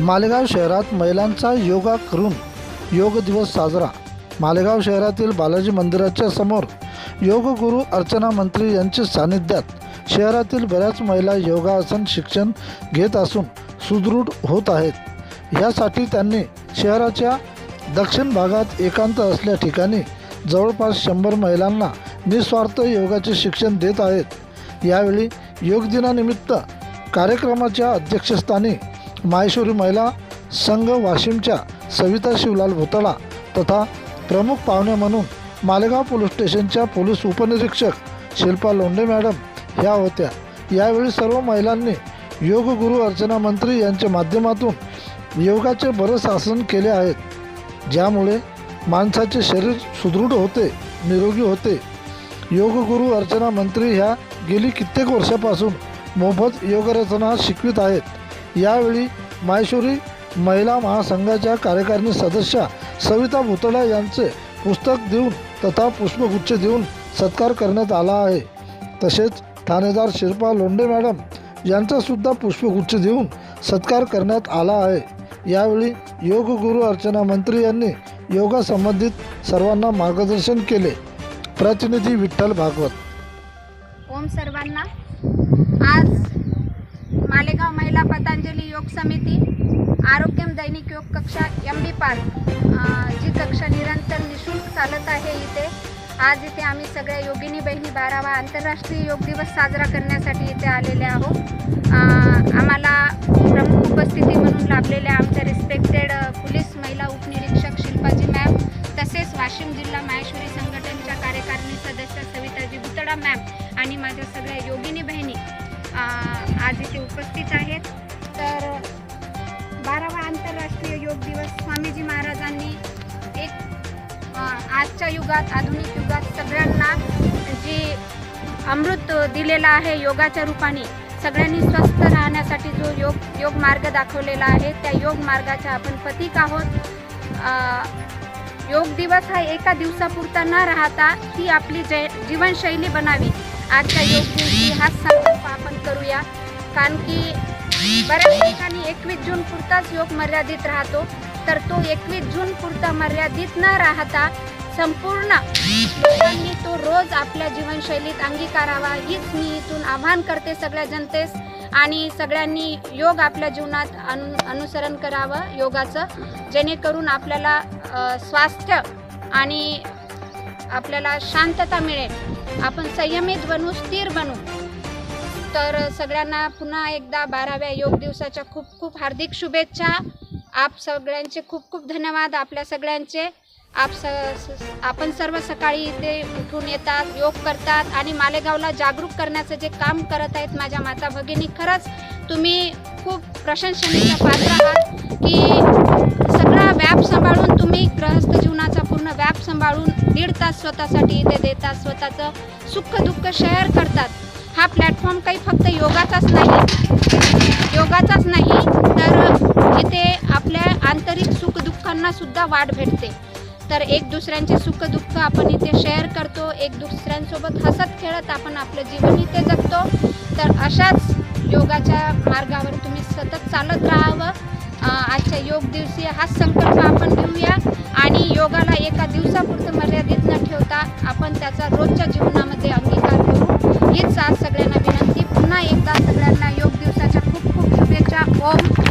मालेगाव शहरात महिलांचा योगा करून योग दिवस साजरा। मालेगाव शहरातील बालाजी मंदिराच्या समोर योग गुरु अर्चना मंत्री यांच्या सानिध्यात शहरातील बऱ्याच महिला योगासन शिक्षण घेत असून सुदृढ होत आहेत। यासाठी त्यांनी शहराच्या दक्षिण भागात एकांत असल्या ठिकाणी जवळपास 100 महिलांना निस्वार्थ योगाचे शिक्षण देत आहेत। यावेळी योग दिनानिमित्त कार्यक्रमाच्या अध्यक्षस्थानी माहेश्वरी महिला संघ वाशिमच्या सविता शिवलाल भुतळा तथा प्रमुख पाहुणे म्हणून मालेगाव पोलीस स्टेशनच्या पोलीस उपनिरीक्षक शिल्पा लोंढे मॅडम ह्या होत्या। यावेळी सर्व महिलांनी योग गुरु अर्चना मंत्री यांच्या माध्यमातून योगाचे बरेच आसन केले आहेत, ज्यामुळे माणसाचे शरीर सुदृढ होते, निरोगी होते। योग गुरु अर्चना मंत्री ह्या गेली कित्येक वर्षापासून मोफत योगरचना शिकवित आहेत। यावेळी माहेश्वरी महिला महासंघाच्या कार्यकारिणी सदस्या सविता भुतळा यांचे पुस्तक देऊन तथा पुष्पगुच्छ देऊन सत्कार करण्यात आला आहे। तसेच ठाणेदार शिल्पा लोंढे मॅडम यांचासुद्धा पुष्पगुच्छ देऊन सत्कार करण्यात आला आहे। यावेळी योग गुरु अर्चना मंत्री यांनी योगा संबंधित सर्वांना मार्गदर्शन केले। प्रतिनिधी विठ्ठल भागवत। ओम सर्वांना। आज मालेगाव महिला पतंजली योग समिती आरोग्यम दैनिक योग कक्षा MD पार्क जी कक्षा निरंतर निशुल्क चालत आहे, आज इथे आम्ही सगळ्या योगिनी बहिणी 12वा आंतरराष्ट्रीय योग दिवस साजरा करण्यासाठी इथे आलेले आहोत। आम्हाला प्रमुख उपस्थिती म्हणून लाभलेल्या आमच्या रिस्पेक्टेड पोलीस महिला उपनिरीक्षक शिल्पाजी मॅम, तसेच वाशिम जिल्हा माहेश्वरी संघटनेच्या कार्यकारिणी सदस्य सविताजी भुतळा मॅम आणि माझ्या सगळ्या योगिनी बहिणी आज इथे उपस्थित आहेत। तर 12वा आंतरराष्ट्रीय योग दिवस स्वामीजी महाराजांनी एक आजच्या युगात, आधुनिक युगात सगळ्यांना जे अमृत दिलेला आहे योगाच्या रूपाने, सगळ्यांनी स्वस्थ राहण्यासाठी जो योग मार्ग दाखवलेला आहे, त्या योग मार्गाच्या आपण पथिक आहोत। योग दिवस हा एका दिवसापुरता न राहता ही आपली जीवनशैली बनावी। आजच्या योग दिवशी हाच संकल्प आपण करूया, कारण की बऱ्याच ठिकाणी 21 जून पुरताच योग मर्यादित राहतो, तर तो 21 जून पुरता मर्यादित न राहता संपूर्ण लोकांनी तो रोज आपल्या जीवनशैलीत अंगीकारावा, हीच मी इथून आवाहन करते सगळ्या जनतेस। आणि सगळ्यांनी योग आपल्या जीवनात अनुसरण करावं योगाचं, जेणेकरून आपल्याला स्वास्थ्य आणि आपल्याला शांतता मिळेल, आपण संयमित बनू, स्थिर बनू। तर सगळ्यांना पुन्हा एकदा 12व्या योग दिवसाच्या खूप खूप हार्दिक शुभेच्छा। आप सगळ्यांचे खूप खूप धन्यवाद। आपल्या सगळ्यांचे आपण सर्व सकाळी इथे उठून येतात, योग करतात आणि मालेगावला जागरूक करण्याचं जे काम करत आहेत माझ्या माता भगिनी, खरंच तुम्ही खूप प्रशंसनीय पात्र आहात की सगळा व्याप सांभाळून तुम्ही गृहस्थ जीवनाचा पूर्ण व्याप सांभाळून 1.5 तास स्वतःसाठी इथे देतात, स्वतःचं सुख दुःख शेअर करतात। हा प्लॅटफॉर्म काही फक्त योगाचाच नाही, तर इथे आपल्या आंतरिक सुख दुःखांना सुद्धा वाढ भेटते। तर एक दुसऱ्यांचे सुख दुःख आपण इथे शेअर करतो, एक दुसऱ्यांसोबत हसत खेळत आपण आपलं जीवन इथे जगतो। तर अशाच योगाच्या मार्गावर तुम्ही सतत चालत राहावं। आजच्या योग दिवशी हाच संकल्प आपण घेऊया आणि योगाला एका दिवसापुरतं मर्यादित न ठेवता आपण त्याचा रोजच्या जीवनामध्ये अंगीकार करू, हीच आज सगळ्यांना विनंती। पुन्हा एकदा सगळ्यांना योग दिवसाच्या खूप खूप शुभेच्छा। ओम